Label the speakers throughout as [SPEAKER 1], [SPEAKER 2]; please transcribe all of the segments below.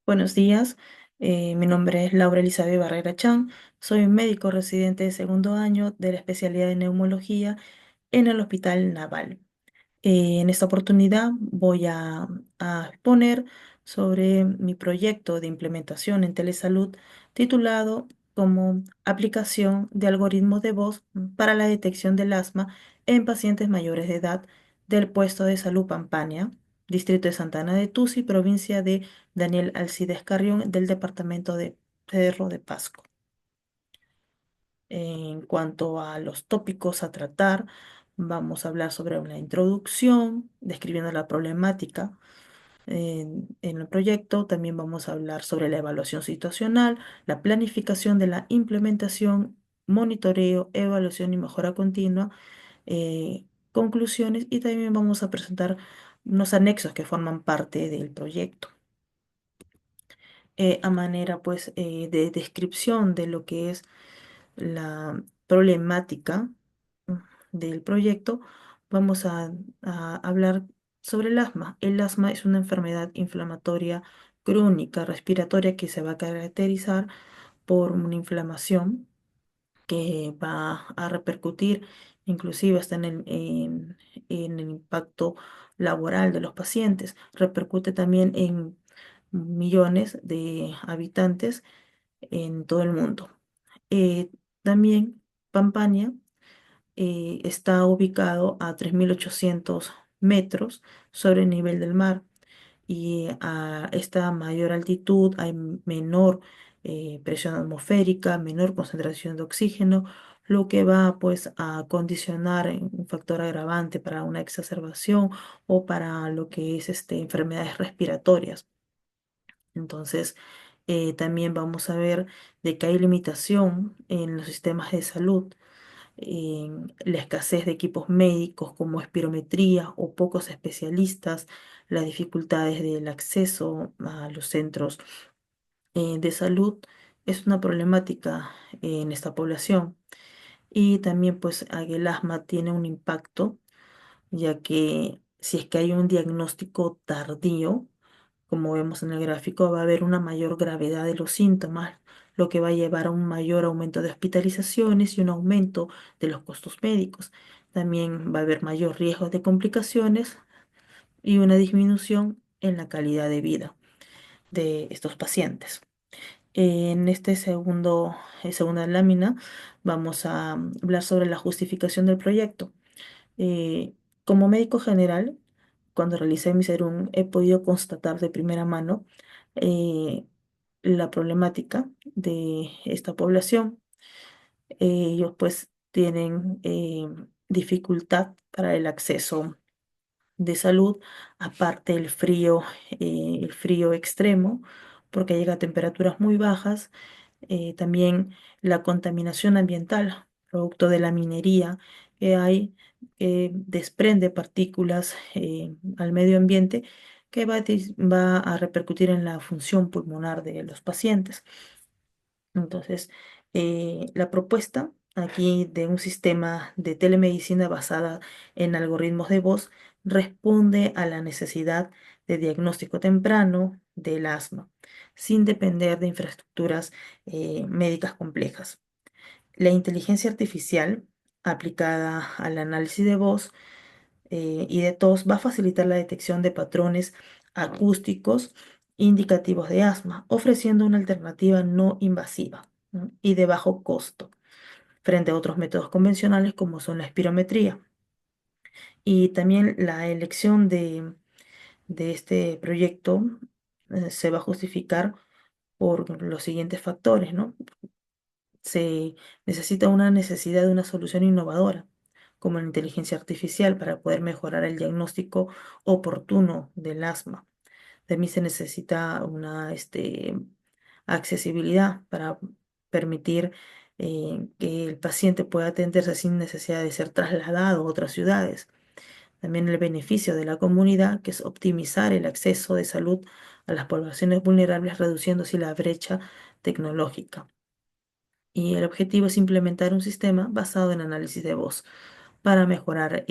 [SPEAKER 1] Buenos días, mi nombre es Laura Elizabeth Barrera Chan, soy un médico residente de segundo año de la especialidad de neumología en el Hospital Naval. En esta oportunidad voy a exponer sobre mi proyecto de implementación en telesalud titulado como Aplicación de algoritmos de voz para la detección del asma en pacientes mayores de edad del puesto de salud Pampania, distrito de Santana de Tusi, provincia de Daniel Alcides Carrión, del departamento de Cerro de Pasco. En cuanto a los tópicos a tratar, vamos a hablar sobre una introducción, describiendo la problemática en el proyecto. También vamos a hablar sobre la evaluación situacional, la planificación de la implementación, monitoreo, evaluación y mejora continua, eh, conclusiones, y también vamos a presentar unos anexos que forman parte del proyecto. A manera pues de descripción de lo que es la problemática mm, del proyecto, vamos a hablar sobre el asma. El asma es una enfermedad inflamatoria crónica respiratoria que se va a caracterizar por una inflamación que va a repercutir inclusive hasta en el impacto laboral de los pacientes. Repercute también en millones de habitantes en todo el mundo. Eh, También Pampania está ubicado a 3.800 metros sobre el nivel del mar, y a esta mayor altitud hay menor presión atmosférica, menor concentración de oxígeno, lo que va pues a condicionar un factor agravante para una exacerbación o para lo que es enfermedades respiratorias. Entonces, también vamos a ver de que hay limitación en los sistemas de salud, en la escasez de equipos médicos como espirometría o pocos especialistas, las dificultades del acceso a los centros de salud es una problemática en esta población. Y también pues el asma tiene un impacto, ya que si es que hay un diagnóstico tardío, como vemos en el gráfico, va a haber una mayor gravedad de los síntomas, lo que va a llevar a un mayor aumento de hospitalizaciones y un aumento de los costos médicos. También va a haber mayor riesgo de complicaciones y una disminución en la calidad de vida de estos pacientes. En segunda lámina vamos a hablar sobre la justificación del proyecto. Eh, Como médico general, cuando realicé mi serum, he podido constatar de primera mano eh, la problemática de esta población. Ellos pues tienen dificultad para el acceso de salud, aparte el frío extremo, porque llega a temperaturas muy bajas. También la contaminación ambiental, producto de la minería que hay, desprende partículas al medio ambiente, que va a repercutir en la función pulmonar de los pacientes. Entonces, la propuesta aquí de un sistema de telemedicina basada en algoritmos de voz responde a la necesidad de diagnóstico temprano del asma, sin depender de infraestructuras médicas complejas. La inteligencia artificial aplicada al análisis de voz y de tos va a facilitar la detección de patrones acústicos indicativos de asma, ofreciendo una alternativa no invasiva, ¿no? Y de bajo costo frente a otros métodos convencionales como son la espirometría. Y también la elección de este proyecto se va a justificar por los siguientes factores, ¿no? Se necesita una necesidad de una solución innovadora, como la inteligencia artificial, para poder mejorar el diagnóstico oportuno del asma. También se necesita una accesibilidad para permitir que el paciente pueda atenderse sin necesidad de ser trasladado a otras ciudades. También el beneficio de la comunidad, que es optimizar el acceso de salud a las poblaciones vulnerables, reduciendo así la brecha tecnológica. Y el objetivo es implementar un sistema basado en análisis de voz para mejorar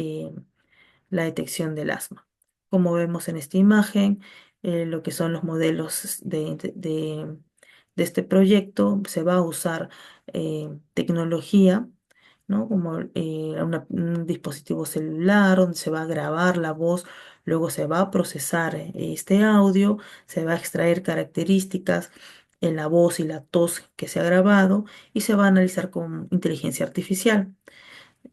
[SPEAKER 1] la detección del asma. Como vemos en esta imagen, lo que son los modelos de este proyecto. Se va a usar tecnología, ¿no? Como un dispositivo celular donde se va a grabar la voz, luego se va a procesar este audio, se va a extraer características en la voz y la tos que se ha grabado y se va a analizar con inteligencia artificial.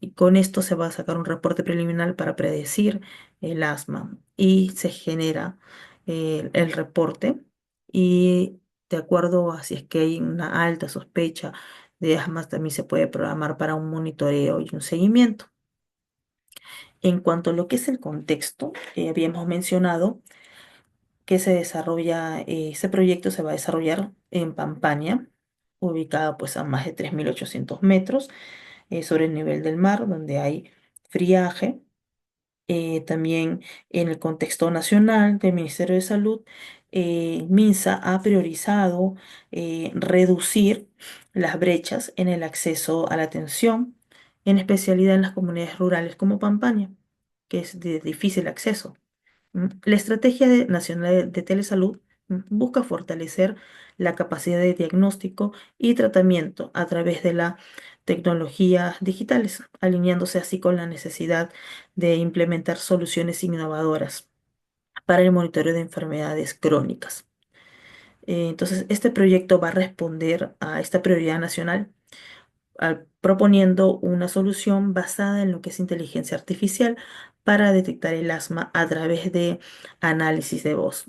[SPEAKER 1] Y con esto se va a sacar un reporte preliminar para predecir el asma y se genera el reporte y de acuerdo a si es que hay una alta sospecha de asma, también se puede programar para un monitoreo y un seguimiento. En cuanto a lo que es el contexto, habíamos mencionado que se desarrolla, ese proyecto se va a desarrollar en Pampaña, ubicada pues a más de 3.800 metros sobre el nivel del mar, donde hay friaje. También en el contexto nacional del Ministerio de Salud, MINSA ha priorizado reducir las brechas en el acceso a la atención, en especialidad en las comunidades rurales como Pampaña, que es de difícil acceso. La Estrategia Nacional de Telesalud busca fortalecer la capacidad de diagnóstico y tratamiento a través de las tecnologías digitales, alineándose así con la necesidad de implementar soluciones innovadoras para el monitoreo de enfermedades crónicas. Entonces, este proyecto va a responder a esta prioridad nacional proponiendo una solución basada en lo que es inteligencia artificial para detectar el asma a través de análisis de voz.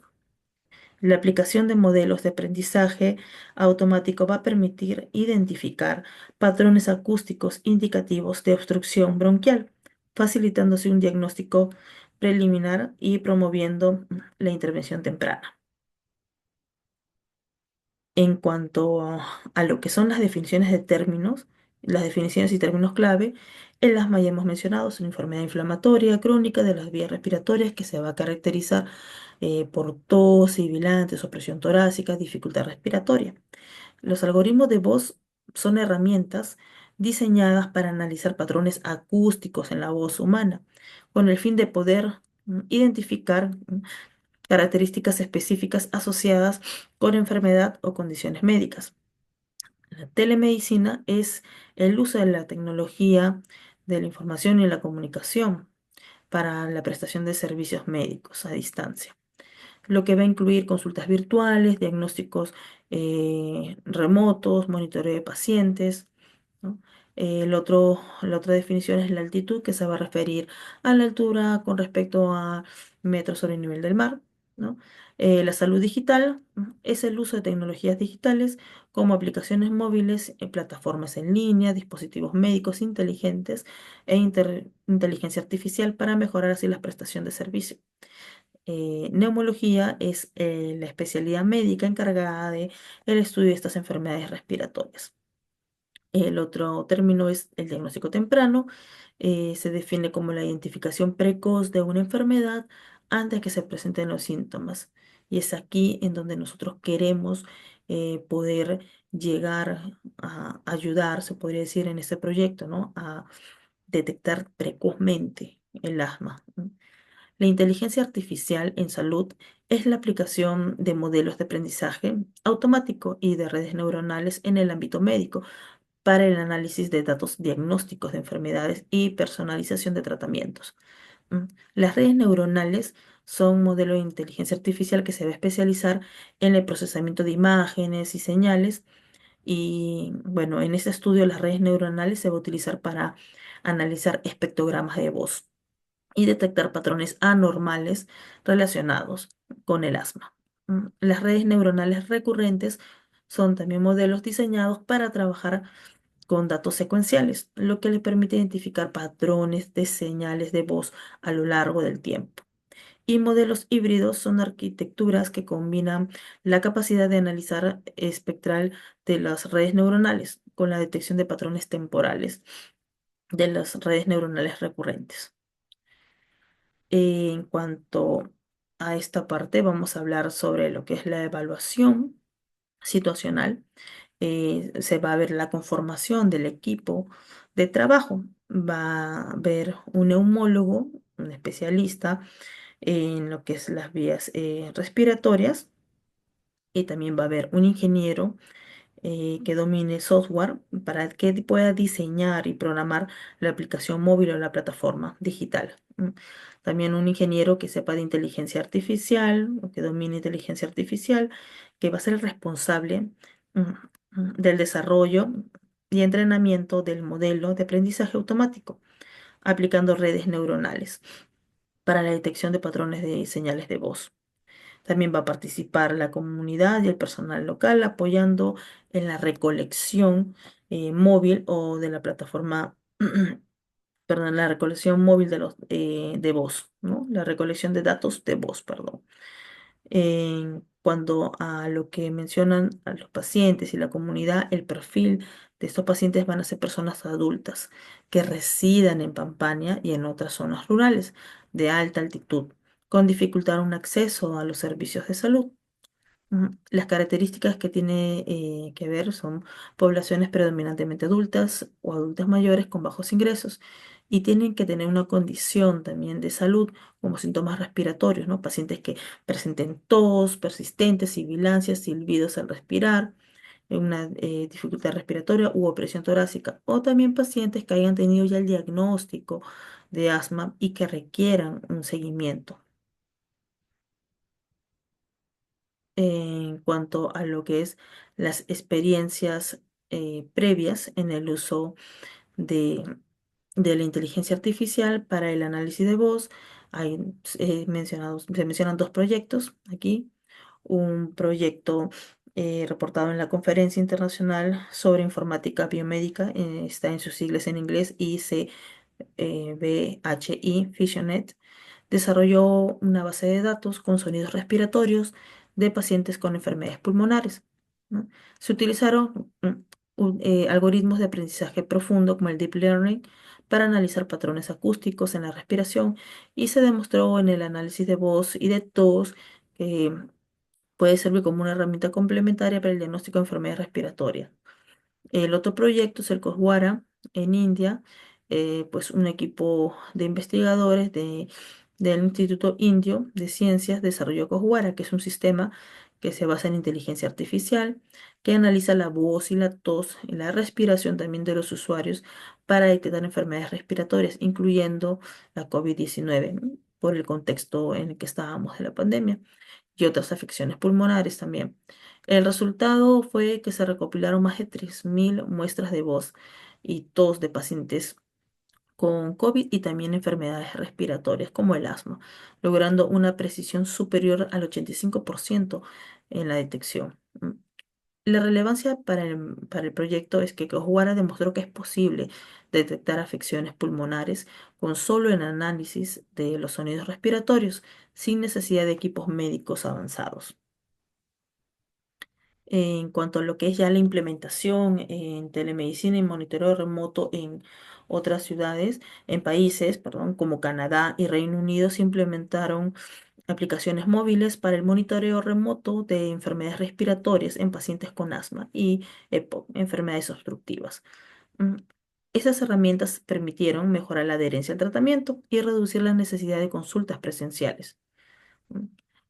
[SPEAKER 1] La aplicación de modelos de aprendizaje automático va a permitir identificar patrones acústicos indicativos de obstrucción bronquial, facilitándose un diagnóstico preliminar y promoviendo la intervención temprana. En cuanto a lo que son las definiciones de términos, las definiciones y términos clave, en las ya hemos mencionado, es una enfermedad inflamatoria crónica de las vías respiratorias que se va a caracterizar por tos, sibilantes, opresión torácica, dificultad respiratoria. Los algoritmos de voz son herramientas diseñadas para analizar patrones acústicos en la voz humana, con el fin de poder identificar características específicas asociadas con enfermedad o condiciones médicas. La telemedicina es el uso de la tecnología de la información y la comunicación para la prestación de servicios médicos a distancia, lo que va a incluir consultas virtuales, diagnósticos remotos, monitoreo de pacientes, ¿no? La otra definición es la altitud, que se va a referir a la altura con respecto a metros sobre el nivel del mar, ¿no? La salud digital es el uso de tecnologías digitales como aplicaciones móviles, plataformas en línea, dispositivos médicos inteligentes e inteligencia artificial para mejorar así la prestación de servicio. Neumología es la especialidad médica encargada de el estudio de estas enfermedades respiratorias. El otro término es el diagnóstico temprano. Se define como la identificación precoz de una enfermedad antes que se presenten los síntomas. Y es aquí en donde nosotros queremos poder llegar a ayudar, se podría decir, en este proyecto, ¿no? A detectar precozmente el asma. La inteligencia artificial en salud es la aplicación de modelos de aprendizaje automático y de redes neuronales en el ámbito médico para el análisis de datos diagnósticos de enfermedades y personalización de tratamientos. Mm. Las redes neuronales son un modelo de inteligencia artificial que se va a especializar en el procesamiento de imágenes y señales. Y bueno, en este estudio las redes neuronales se va a utilizar para analizar espectrogramas de voz y detectar patrones anormales relacionados con el asma. Las redes neuronales recurrentes son también modelos diseñados para trabajar con datos secuenciales, lo que les permite identificar patrones de señales de voz a lo largo del tiempo. Y modelos híbridos son arquitecturas que combinan la capacidad de analizar espectral de las redes neuronales con la detección de patrones temporales de las redes neuronales recurrentes. En cuanto a esta parte, vamos a hablar sobre lo que es la evaluación situacional. Se va a ver la conformación del equipo de trabajo. Va a haber un neumólogo, un especialista, en lo que es las vías respiratorias, y también va a haber un ingeniero que domine software para que pueda diseñar y programar la aplicación móvil o la plataforma digital. También un ingeniero que sepa de inteligencia artificial o que domine inteligencia artificial, que va a ser el responsable mm, del desarrollo y entrenamiento del modelo de aprendizaje automático, aplicando redes neuronales para la detección de patrones de señales de voz. También va a participar la comunidad y el personal local apoyando en la recolección móvil o de la plataforma, perdón, la recolección móvil de voz, ¿no? La recolección de datos de voz, perdón. En cuanto a lo que mencionan a los pacientes y la comunidad, el perfil de estos pacientes van a ser personas adultas que residan en Pampania y en otras zonas rurales de alta altitud, con dificultad en un acceso a los servicios de salud. Las características que tiene que ver son poblaciones predominantemente adultas o adultas mayores con bajos ingresos y tienen que tener una condición también de salud como síntomas respiratorios, ¿no? Pacientes que presenten tos persistente, sibilancias, silbidos al respirar, una dificultad respiratoria u opresión torácica, o también pacientes que hayan tenido ya el diagnóstico de asma y que requieran un seguimiento. En cuanto a lo que es las experiencias previas en el uso de, de la inteligencia artificial para el análisis de voz. Hay se mencionan dos proyectos aquí. Un proyecto reportado en la Conferencia Internacional sobre Informática Biomédica, está en sus siglas en inglés, ICBHI, FissioNet, desarrolló una base de datos con sonidos respiratorios de pacientes con enfermedades pulmonares, ¿no? Se utilizaron algoritmos de aprendizaje profundo como el Deep Learning para analizar patrones acústicos en la respiración y se demostró en el análisis de voz y de tos que puede servir como una herramienta complementaria para el diagnóstico de enfermedades respiratorias. El otro proyecto es el Coswara en India, pues un equipo de investigadores del Instituto Indio de Ciencias desarrolló Coswara, que es un sistema que se basa en inteligencia artificial, que analiza la voz y la tos y la respiración también de los usuarios para detectar enfermedades respiratorias, incluyendo la COVID-19, ¿no? Por el contexto en el que estábamos de la pandemia y otras afecciones pulmonares también. El resultado fue que se recopilaron más de 3.000 muestras de voz y tos de pacientes con COVID y también enfermedades respiratorias como el asma, logrando una precisión superior al 85% en la detección. La relevancia para el proyecto es que Cojuara demostró que es posible detectar afecciones pulmonares con solo el análisis de los sonidos respiratorios, sin necesidad de equipos médicos avanzados. En cuanto a lo que es ya la implementación en telemedicina y monitoreo remoto en otras ciudades, en países, perdón, como Canadá y Reino Unido, se implementaron aplicaciones móviles para el monitoreo remoto de enfermedades respiratorias en pacientes con asma y EPOC, enfermedades obstructivas. Mm, Esas herramientas permitieron mejorar la adherencia al tratamiento y reducir la necesidad de consultas presenciales. Mm.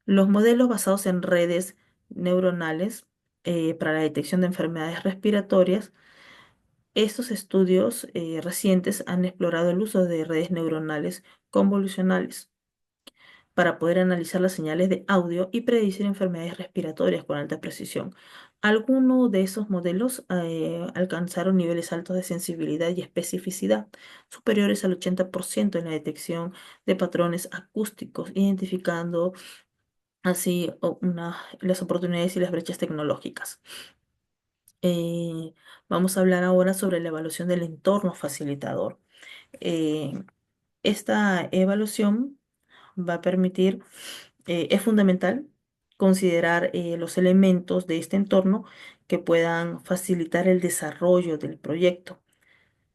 [SPEAKER 1] Los modelos basados en redes neuronales para la detección de enfermedades respiratorias, estos estudios recientes han explorado el uso de redes neuronales convolucionales para poder analizar las señales de audio y predecir enfermedades respiratorias con alta precisión. Algunos de esos modelos alcanzaron niveles altos de sensibilidad y especificidad, superiores al 80% en la detección de patrones acústicos, identificando así las oportunidades y las brechas tecnológicas. Eh, Vamos a hablar ahora sobre la evaluación del entorno facilitador. Eh, Esta evaluación va a permitir, es fundamental considerar los elementos de este entorno que puedan facilitar el desarrollo del proyecto.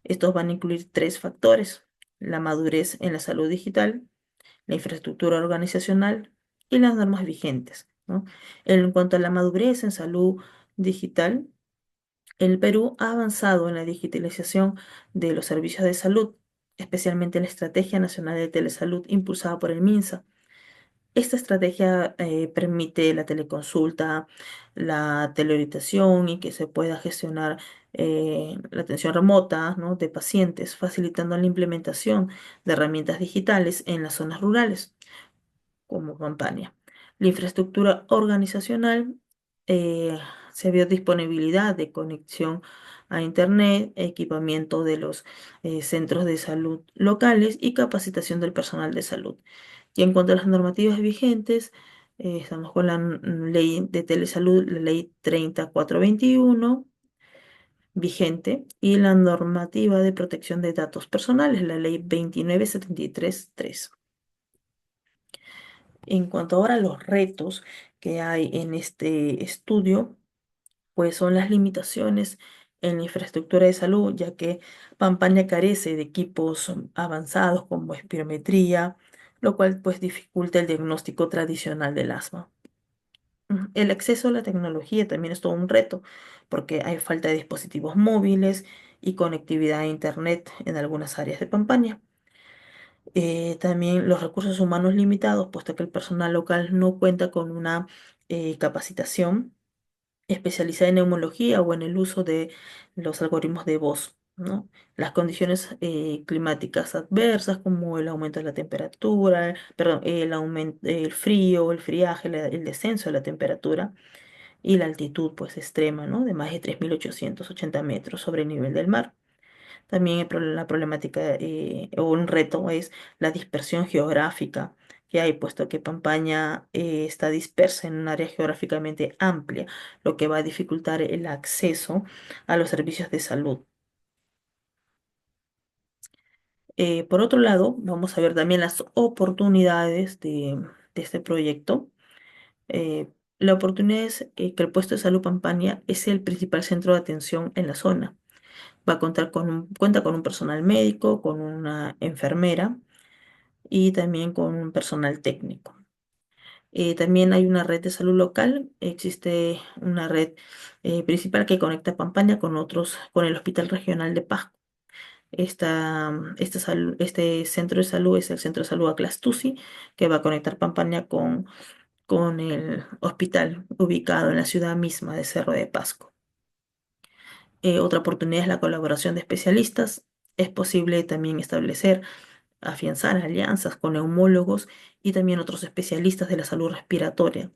[SPEAKER 1] Estos van a incluir tres factores: la madurez en la salud digital, la infraestructura organizacional y las normas vigentes, ¿no? En cuanto a la madurez en salud digital, el Perú ha avanzado en la digitalización de los servicios de salud, especialmente en la Estrategia Nacional de Telesalud impulsada por el MINSA. Esta estrategia permite la teleconsulta, la teleorientación y que se pueda gestionar la atención remota, ¿no?, de pacientes, facilitando la implementación de herramientas digitales en las zonas rurales como campaña. La infraestructura organizacional, eh, se vio disponibilidad de conexión a Internet, equipamiento de los centros de salud locales y capacitación del personal de salud. Y en cuanto a las normativas vigentes, estamos con la ley de telesalud, la ley 3421 vigente, y la normativa de protección de datos personales, la ley 29733. En cuanto ahora a los retos que hay en este estudio, pues son las limitaciones en la infraestructura de salud, ya que Pampaña carece de equipos avanzados como espirometría, lo cual pues dificulta el diagnóstico tradicional del asma. El acceso a la tecnología también es todo un reto, porque hay falta de dispositivos móviles y conectividad a Internet en algunas áreas de Pampaña. También los recursos humanos limitados, puesto que el personal local no cuenta con una capacitación especializada en neumología o en el uso de los algoritmos de voz, ¿no? Las condiciones climáticas adversas, como el aumento de la temperatura, perdón, el aumento, el frío, el friaje, el descenso de la temperatura y la altitud, pues, extrema, ¿no?, de más de 3.880 metros sobre el nivel del mar. También la problemática o un reto es la dispersión geográfica que hay, puesto que Pampaña está dispersa en un área geográficamente amplia, lo que va a dificultar el acceso a los servicios de salud. Por otro lado, vamos a ver también las oportunidades de este proyecto. Eh, la oportunidad es que el puesto de salud Pampaña es el principal centro de atención en la zona. Va a contar cuenta con un personal médico, con una enfermera y también con un personal técnico. También hay una red de salud local, existe una red principal que conecta Pampaña con con el Hospital Regional de Pasco. Este centro de salud es el Centro de Salud Aclastucci, que va a conectar Pampaña con el hospital ubicado en la ciudad misma de Cerro de Pasco. Otra oportunidad es la colaboración de especialistas. Es posible también afianzar alianzas con neumólogos y también otros especialistas de la salud respiratoria,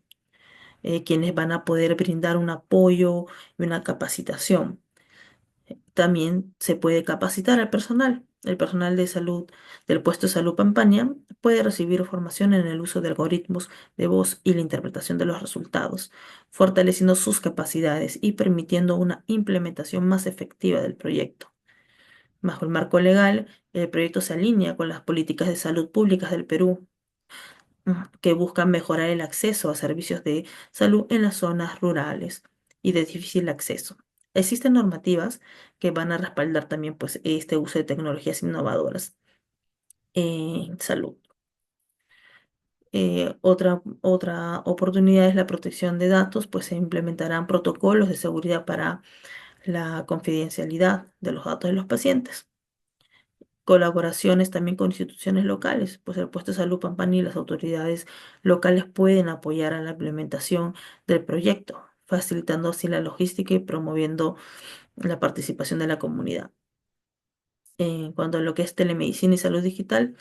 [SPEAKER 1] quienes van a poder brindar un apoyo y una capacitación. También se puede capacitar al personal. El personal de salud del puesto de salud Pampaña puede recibir formación en el uso de algoritmos de voz y la interpretación de los resultados, fortaleciendo sus capacidades y permitiendo una implementación más efectiva del proyecto. Bajo el marco legal, el proyecto se alinea con las políticas de salud públicas del Perú, que buscan mejorar el acceso a servicios de salud en las zonas rurales y de difícil acceso. Existen normativas que van a respaldar también, pues, este uso de tecnologías innovadoras en salud. Otra oportunidad es la protección de datos, pues se implementarán protocolos de seguridad para la confidencialidad de los datos de los pacientes. Colaboraciones también con instituciones locales, pues el puesto de salud Pampani y las autoridades locales pueden apoyar a la implementación del proyecto, facilitando así la logística y promoviendo la participación de la comunidad. En cuanto a lo que es telemedicina y salud digital,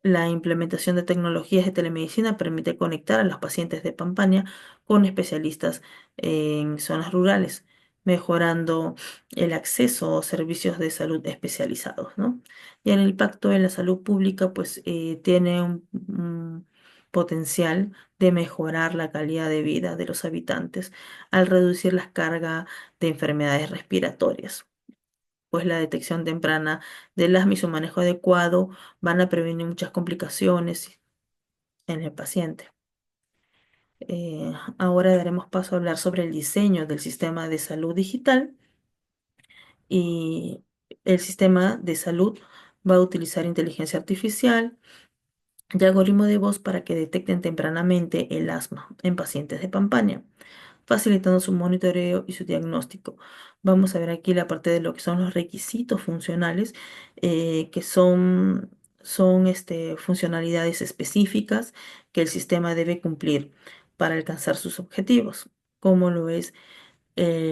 [SPEAKER 1] la implementación de tecnologías de telemedicina permite conectar a los pacientes de Pampaña con especialistas en zonas rurales, mejorando el acceso a servicios de salud especializados, ¿no? Y el impacto en la salud pública, pues, tiene un potencial de mejorar la calidad de vida de los habitantes al reducir la carga de enfermedades respiratorias, pues la detección temprana del asma y su manejo adecuado van a prevenir muchas complicaciones en el paciente. Ahora daremos paso a hablar sobre el diseño del sistema de salud digital, y el sistema de salud va a utilizar inteligencia artificial y algoritmo de voz para que detecten tempranamente el asma en pacientes de Pampaña, facilitando su monitoreo y su diagnóstico. Vamos a ver aquí la parte de lo que son los requisitos funcionales, que son son funcionalidades específicas que el sistema debe cumplir para alcanzar sus objetivos, como lo es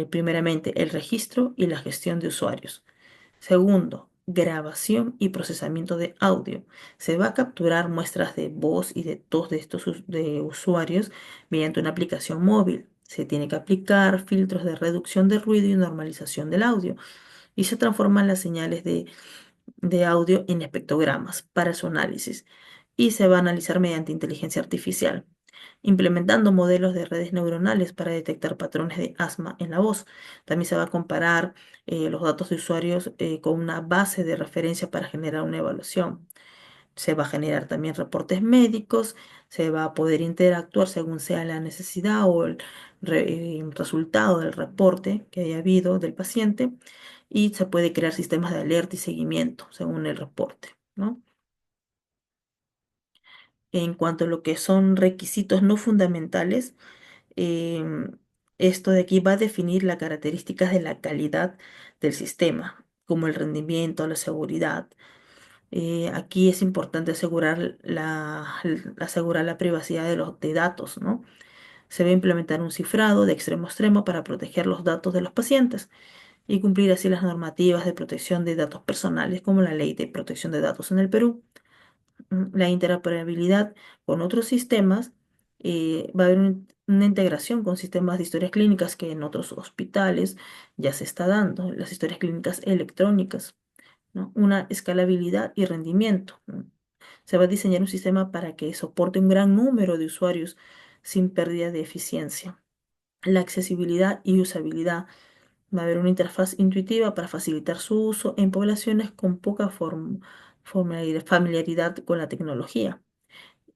[SPEAKER 1] primeramente el registro y la gestión de usuarios. Segundo, grabación y procesamiento de audio. Se va a capturar muestras de voz y de tos de estos de usuarios mediante una aplicación móvil. Se tiene que aplicar filtros de reducción de ruido y normalización del audio y se transforman las señales de audio en espectrogramas para su análisis y se va a analizar mediante inteligencia artificial, implementando modelos de redes neuronales para detectar patrones de asma en la voz. También se va a comparar los datos de usuarios con una base de referencia para generar una evaluación. Se va a generar también reportes médicos, se va a poder interactuar según sea la necesidad o el resultado del reporte que haya habido del paciente y se puede crear sistemas de alerta y seguimiento según el reporte, ¿no? En cuanto a lo que son requisitos no fundamentales, em, esto de aquí va a definir las características de la calidad del sistema, como el rendimiento, la seguridad. Aquí es importante asegurar la privacidad de los de datos, ¿no? Se va a implementar un cifrado de extremo a extremo para proteger los datos de los pacientes y cumplir así las normativas de protección de datos personales, como la Ley de Protección de Datos en el Perú. La interoperabilidad con otros sistemas, va a haber una integración con sistemas de historias clínicas que en otros hospitales ya se está dando, las historias clínicas electrónicas, ¿no? Una escalabilidad y rendimiento, ¿no? Se va a diseñar un sistema para que soporte un gran número de usuarios sin pérdida de eficiencia. La accesibilidad y usabilidad. Va a haber una interfaz intuitiva para facilitar su uso en poblaciones con poca familiaridad con la tecnología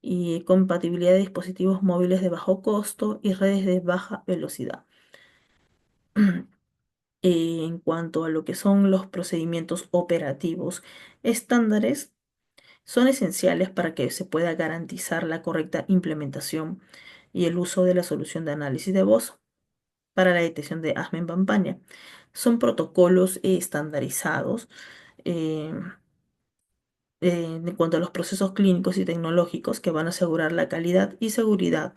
[SPEAKER 1] y compatibilidad de dispositivos móviles de bajo costo y redes de baja velocidad. En cuanto a lo que son los procedimientos operativos estándares, son esenciales para que se pueda garantizar la correcta implementación y el uso de la solución de análisis de voz para la detección de asma en Pampaña. Son protocolos estandarizados eh, en cuanto a los procesos clínicos y tecnológicos que van a asegurar la calidad y seguridad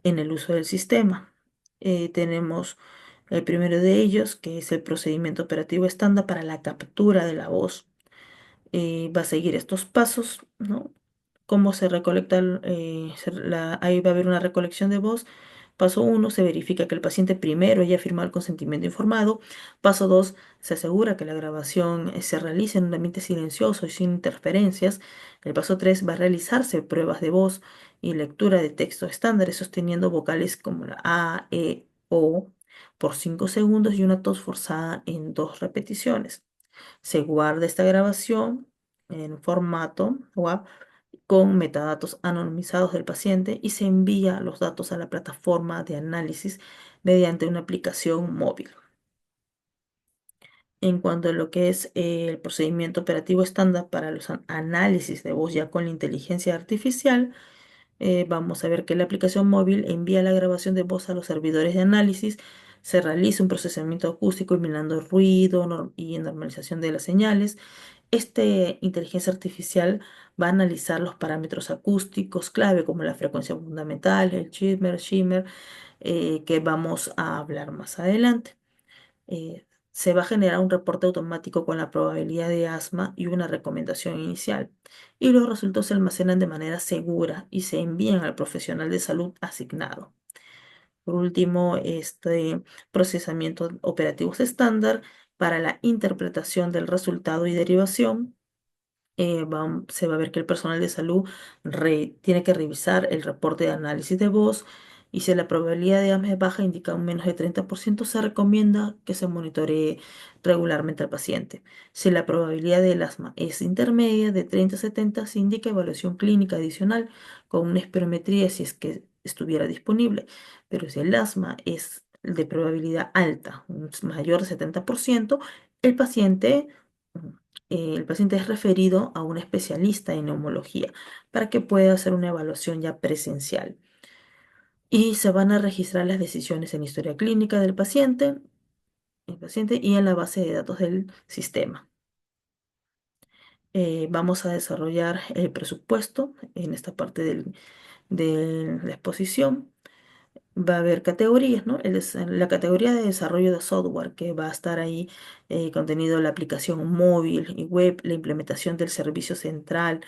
[SPEAKER 1] en el uso del sistema. Tenemos el primero de ellos, que es el procedimiento operativo estándar para la captura de la voz. Va a seguir estos pasos, ¿no? Cómo se recolecta, ahí va a haber una recolección de voz. Paso uno, se verifica que el paciente primero haya firmado el consentimiento informado. Paso 2, se asegura que la grabación se realice en un ambiente silencioso y sin interferencias. El paso 3, va a realizarse pruebas de voz y lectura de textos estándares sosteniendo vocales como la A, E, O por 5 segundos y una tos forzada en 2 repeticiones. Se guarda esta grabación en formato WAV con metadatos anonimizados del paciente y se envía los datos a la plataforma de análisis mediante una aplicación móvil. En cuanto a lo que es el procedimiento operativo estándar para los análisis de voz ya con la inteligencia artificial, vamos a ver que la aplicación móvil envía la grabación de voz a los servidores de análisis, se realiza un procesamiento acústico eliminando ruido y normalización de las señales. Este inteligencia artificial va a analizar los parámetros acústicos clave como la frecuencia fundamental, el shimmer, que vamos a hablar más adelante. Se va a generar un reporte automático con la probabilidad de asma y una recomendación inicial. Y los resultados se almacenan de manera segura y se envían al profesional de salud asignado. Por último, este procesamiento operativos estándar para la interpretación del resultado y derivación. Se va a ver que el personal de salud tiene que revisar el reporte de análisis de voz y si la probabilidad de asma es baja, indica un menos de 30%, se recomienda que se monitoree regularmente al paciente. Si la probabilidad del asma es intermedia, de 30 a 70, se indica evaluación clínica adicional con una espirometría si es que estuviera disponible. Pero si el asma es de probabilidad alta, un mayor de 70%, el paciente el paciente es referido a un especialista en neumología para que pueda hacer una evaluación ya presencial. Y se van a registrar las decisiones en historia clínica del paciente y en la base de datos del sistema. Vamos a desarrollar el presupuesto en esta parte de la exposición. Va a haber categorías, ¿no? La categoría de desarrollo de software, que va a estar ahí contenido la aplicación móvil y web, la implementación del servicio central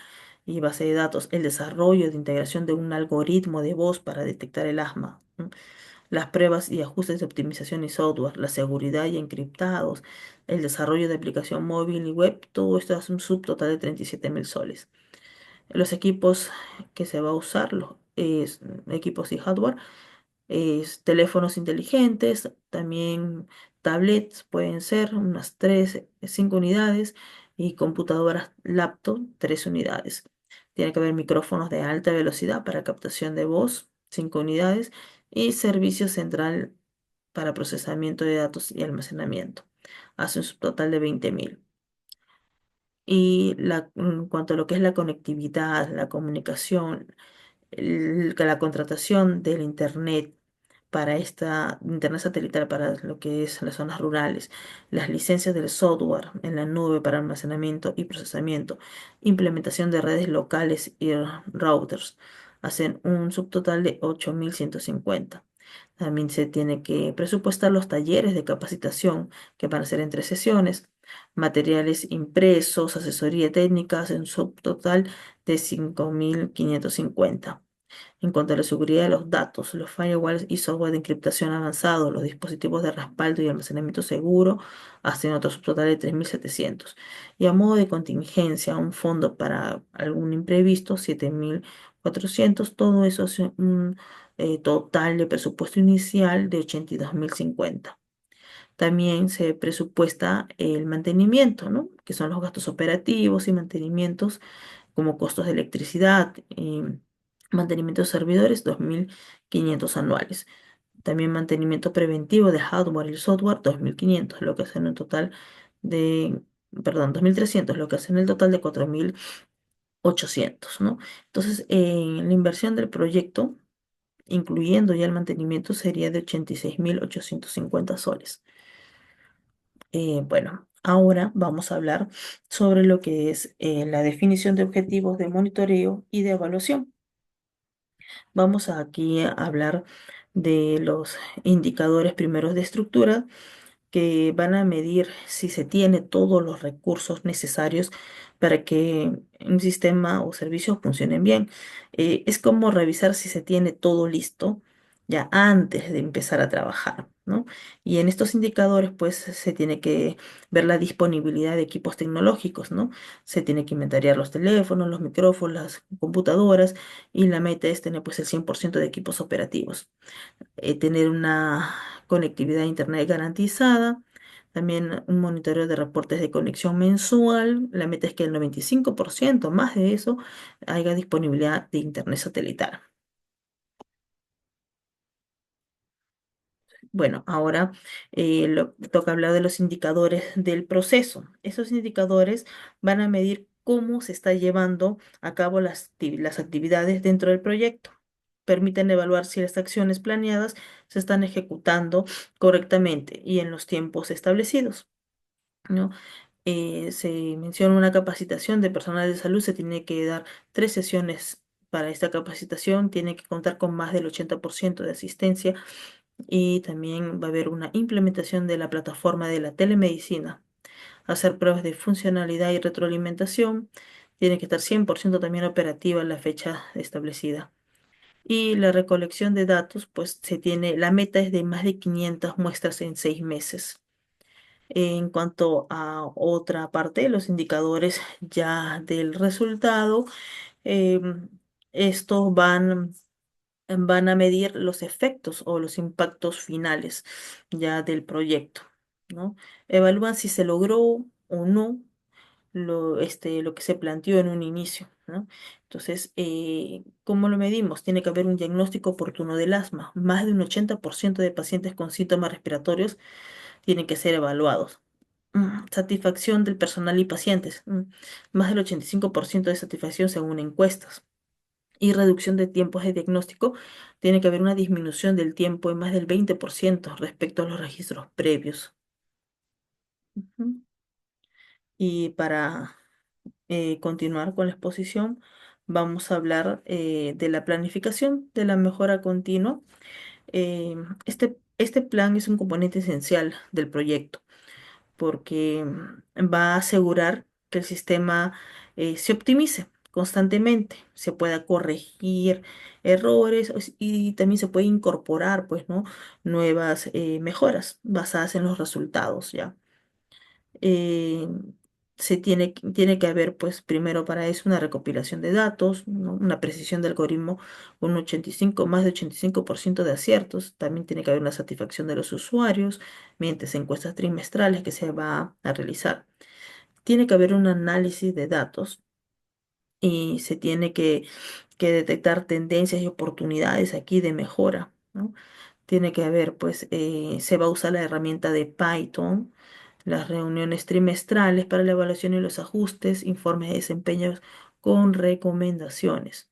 [SPEAKER 1] y base de datos, el desarrollo de integración de un algoritmo de voz para detectar el asma, ¿no? Las pruebas y ajustes de optimización y software, la seguridad y encriptados, el desarrollo de aplicación móvil y web, todo esto es un subtotal de 37.000 soles. Los equipos que se va a usar, equipos y hardware, teléfonos inteligentes, también tablets, pueden ser unas 3, 5 unidades, y computadoras laptop, 3 unidades. Tiene que haber micrófonos de alta velocidad para captación de voz, 5 unidades, y servicio central para procesamiento de datos y almacenamiento. Hace un subtotal de 20.000. Y en cuanto a lo que es la conectividad, la comunicación, la contratación del Internet para esta Internet satelital para lo que es las zonas rurales, las licencias del software en la nube para almacenamiento y procesamiento, implementación de redes locales y routers, hacen un subtotal de 8.150. También se tiene que presupuestar los talleres de capacitación que van a ser en 3 sesiones, materiales impresos, asesoría técnica, hacen un subtotal de 5.550. En cuanto a la seguridad de los datos, los firewalls y software de encriptación avanzado, los dispositivos de respaldo y almacenamiento seguro, hacen otro subtotal de 3.700. Y a modo de contingencia, un fondo para algún imprevisto, 7.400. Todo eso es un total de presupuesto inicial de 82.050. También se presupuesta el mantenimiento, ¿no? Que son los gastos operativos y mantenimientos como costos de electricidad y mantenimiento de servidores, 2.500 anuales. También mantenimiento preventivo de hardware y software, 2.500, lo que hace en un total de, perdón, 2.300, lo que hace en el total de 4.800, ¿no? Entonces, la inversión del proyecto, incluyendo ya el mantenimiento, sería de 86.850 soles. Bueno, ahora vamos a hablar sobre lo que es la definición de objetivos de monitoreo y de evaluación. Vamos aquí a hablar de los indicadores primeros de estructura que van a medir si se tiene todos los recursos necesarios para que un sistema o servicio funcionen bien. Es como revisar si se tiene todo listo ya antes de empezar a trabajar, ¿no? Y en estos indicadores, pues, se tiene que ver la disponibilidad de equipos tecnológicos, ¿no? Se tiene que inventariar los teléfonos, los micrófonos, las computadoras, y la meta es tener, pues, el 100% de equipos operativos, tener una conectividad a Internet garantizada, también un monitoreo de reportes de conexión mensual. La meta es que el 95% más de eso haya disponibilidad de Internet satelital. Bueno, ahora toca hablar de los indicadores del proceso. Esos indicadores van a medir cómo se está llevando a cabo las actividades dentro del proyecto. Permiten evaluar si las acciones planeadas se están ejecutando correctamente y en los tiempos establecidos, ¿no? Se menciona una capacitación de personal de salud, se tiene que dar 3 sesiones para esta capacitación, tiene que contar con más del 80% de asistencia, y también va a haber una implementación de la plataforma de la telemedicina, hacer pruebas de funcionalidad y retroalimentación, tiene que estar 100% también operativa en la fecha establecida. Y la recolección de datos, pues la meta es de más de 500 muestras en 6 meses. En cuanto a otra parte, los indicadores ya del resultado, em, estos van a medir los efectos o los impactos finales ya del proyecto, ¿no? Evalúan si se logró o no lo que se planteó en un inicio, ¿no? Entonces, ¿cómo lo medimos? Tiene que haber un diagnóstico oportuno del asma. Más de un 80% de pacientes con síntomas respiratorios tienen que ser evaluados. Satisfacción del personal y pacientes. Más del 85% de satisfacción según encuestas. Y reducción de tiempos de diagnóstico. Tiene que haber una disminución del tiempo en más del 20% respecto a los registros previos. Ujú. Y para continuar con la exposición, vamos a hablar de la planificación de la mejora continua. Este plan es un componente esencial del proyecto porque va a asegurar que el sistema se optimice constantemente, se pueda corregir errores y también se puede incorporar, pues, ¿no? Nuevas mejoras basadas en los resultados, ¿ya? eh, tiene que haber, pues, primero para eso una recopilación de datos, ¿no? Una precisión de algoritmo, un 85, más de 85% de aciertos. También tiene que haber una satisfacción de los usuarios mediante encuestas trimestrales que se va a realizar. Tiene que haber un análisis de datos y se tiene que detectar tendencias y oportunidades aquí de mejora, ¿no? Tiene que haber, pues, se va a usar la herramienta de Python, las reuniones trimestrales para la evaluación y los ajustes, informes de desempeño con recomendaciones.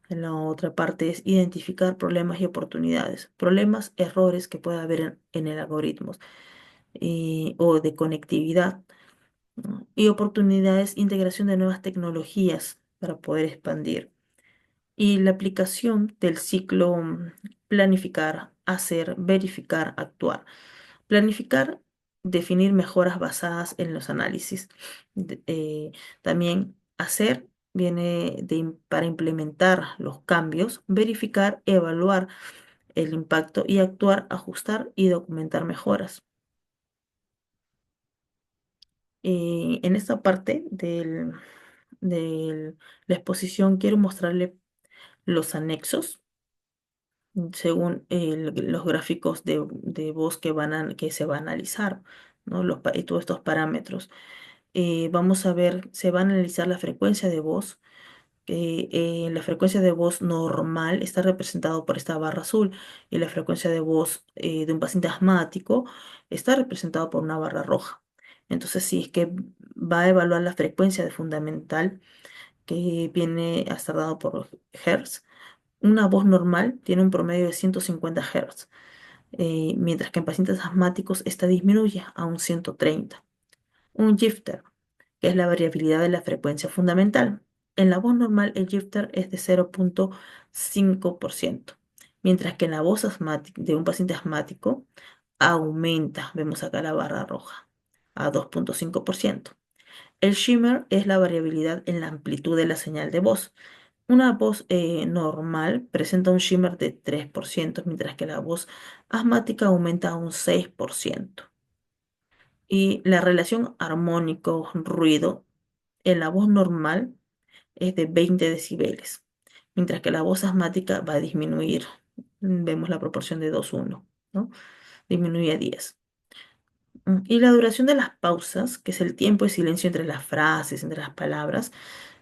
[SPEAKER 1] La otra parte es identificar problemas y oportunidades, problemas, errores que pueda haber en el algoritmo o de conectividad, ¿no? Y oportunidades, integración de nuevas tecnologías para poder expandir. Y la aplicación del ciclo planificar, hacer, verificar, actuar. Planificar, definir mejoras basadas en los análisis. También hacer viene para implementar los cambios, verificar, evaluar el impacto y actuar, ajustar y documentar mejoras. En esta parte de la exposición quiero mostrarle los anexos según los gráficos de voz que se va a analizar, ¿no? Y todos estos parámetros. Vamos a ver, se va a analizar la frecuencia de voz. La frecuencia de voz normal está representado por esta barra azul y la frecuencia de voz de un paciente asmático está representado por una barra roja. Entonces, si es que va a evaluar la frecuencia de fundamental que viene a estar dado por Hertz, una voz normal tiene un promedio de 150 Hz, mientras que en pacientes asmáticos esta disminuye a un 130. Un shifter, que es la variabilidad de la frecuencia fundamental. En la voz normal el shifter es de 0,5%, mientras que en la voz asmática de un paciente asmático aumenta, vemos acá la barra roja, a 2,5%. El shimmer es la variabilidad en la amplitud de la señal de voz. Una voz normal presenta un shimmer de 3%, mientras que la voz asmática aumenta a un 6%. Y la relación armónico-ruido en la voz normal es de 20 decibeles, mientras que la voz asmática va a disminuir. Vemos la proporción de 2:1, ¿no? Disminuye a 10. Y la duración de las pausas, que es el tiempo de silencio entre las frases, entre las palabras,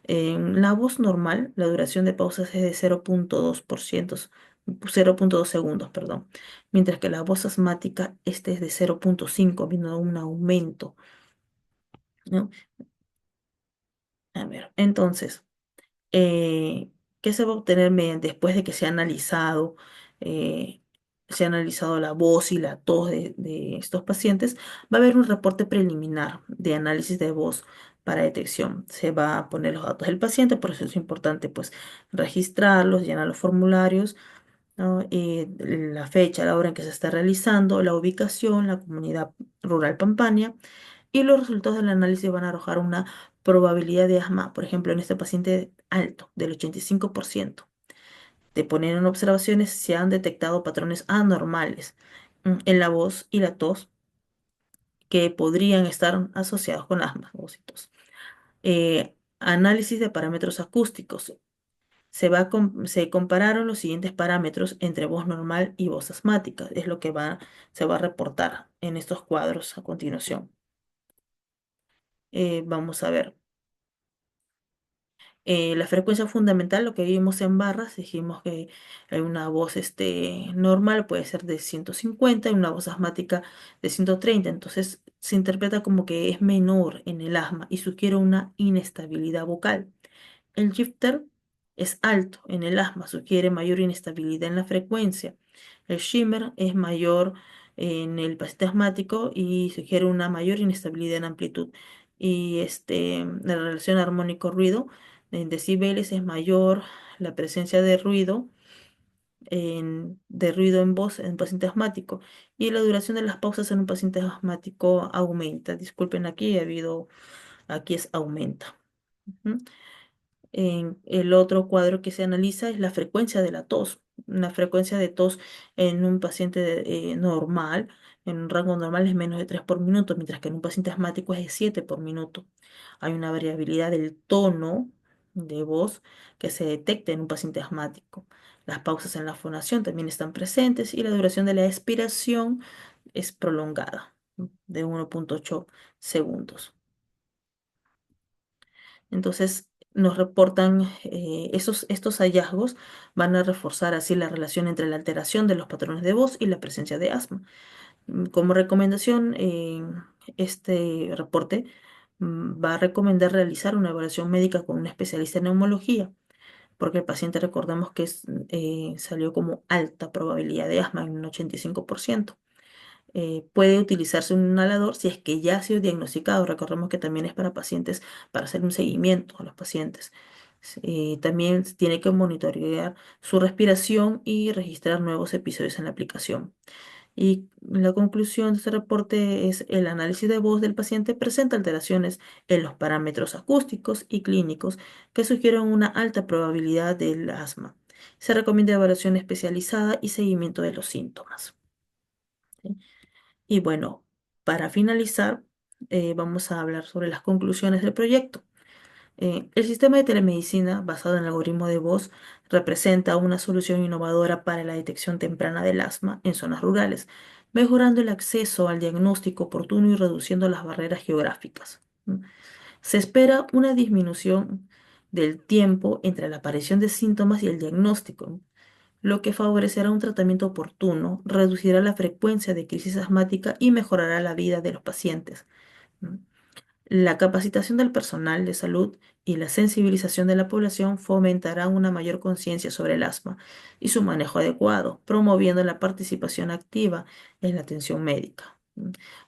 [SPEAKER 1] en la voz normal, la duración de pausas es de 0,2%, 0,2 segundos, perdón, mientras que la voz asmática, este es de 0,5, viendo un aumento, ¿no? A ver, entonces, eh, ¿qué se va a obtener después de que eh, se ha analizado la voz y la tos de estos pacientes? Va a haber un reporte preliminar de análisis de voz para detección. Se va a poner los datos del paciente, por eso es importante, pues, registrarlos, llenar los formularios, ¿no? La fecha, la hora en que se está realizando, la ubicación, la comunidad rural Pampania, y los resultados del análisis van a arrojar una probabilidad de asma, por ejemplo, en este paciente alto, del 85%. De poner en observaciones se han detectado patrones anormales en la voz y la tos que podrían estar asociados con asma, voz y tos. Análisis de parámetros acústicos. Se compararon los siguientes parámetros entre voz normal y voz asmática. Es lo que se va a reportar en estos cuadros a continuación. Vamos a ver. La frecuencia fundamental, lo que vimos en barras, dijimos que hay una voz normal puede ser de 150 y una voz asmática de 130. Entonces se interpreta como que es menor en el asma y sugiere una inestabilidad vocal. El shifter es alto en el asma, sugiere mayor inestabilidad en la frecuencia. El shimmer es mayor en el paciente asmático y sugiere una mayor inestabilidad en amplitud. y la relación armónico-ruido en decibeles es mayor la presencia de ruido de ruido en voz en un paciente asmático y la duración de las pausas en un paciente asmático aumenta. Disculpen, aquí es aumenta. Ujú. En el otro cuadro que se analiza es la frecuencia de la tos. Una frecuencia de tos en un paciente normal, en un rango normal es menos de 3 por minuto, mientras que en un paciente asmático es de 7 por minuto. Hay una variabilidad del tono de voz que se detecta en un paciente asmático. Las pausas en la fonación también están presentes y la duración de la expiración es prolongada, de 1,8 segundos. Entonces, nos reportan estos hallazgos van a reforzar así la relación entre la alteración de los patrones de voz y la presencia de asma. Como recomendación, este reporte va a recomendar realizar una evaluación médica con un especialista en neumología, porque el paciente recordemos que salió como alta probabilidad de asma en un 85%. Puede utilizarse un inhalador si es que ya ha sido diagnosticado. Recordemos que también es para pacientes, para hacer un seguimiento a los pacientes. También tiene que monitorear su respiración y registrar nuevos episodios en la aplicación. Y la conclusión de este reporte es el análisis de voz del paciente presenta alteraciones en los parámetros acústicos y clínicos que sugieren una alta probabilidad del asma. Se recomienda evaluación especializada y seguimiento de los síntomas. ¿Sí? Y bueno, para finalizar, vamos a hablar sobre las conclusiones del proyecto. El sistema de telemedicina basado en el algoritmo de voz representa una solución innovadora para la detección temprana del asma en zonas rurales, mejorando el acceso al diagnóstico oportuno y reduciendo las barreras geográficas. ¿Mm? Se espera una disminución del tiempo entre la aparición de síntomas y el diagnóstico, ¿no? Lo que favorecerá un tratamiento oportuno, reducirá la frecuencia de crisis asmática y mejorará la vida de los pacientes. ¿No? La capacitación del personal de salud y la sensibilización de la población fomentarán una mayor conciencia sobre el asma y su manejo adecuado, promoviendo la participación activa en la atención médica.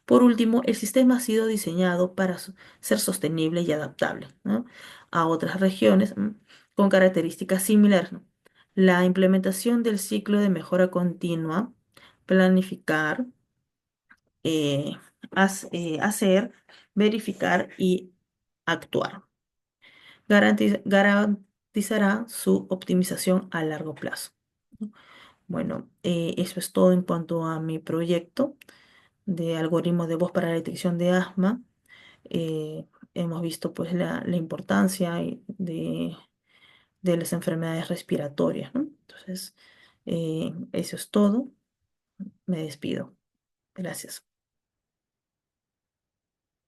[SPEAKER 1] Por último, el sistema ha sido diseñado para ser sostenible y adaptable, ¿no?, a otras regiones con características similares, ¿no? La implementación del ciclo de mejora continua, planificar, eh, hacer, verificar y actuar. Garantizará su optimización a largo plazo, ¿no? Bueno, eso es todo en cuanto a mi proyecto de algoritmos de voz para la detección de asma. Hemos visto pues la importancia de las enfermedades respiratorias, ¿no? Entonces, eso es todo. Me despido. Gracias.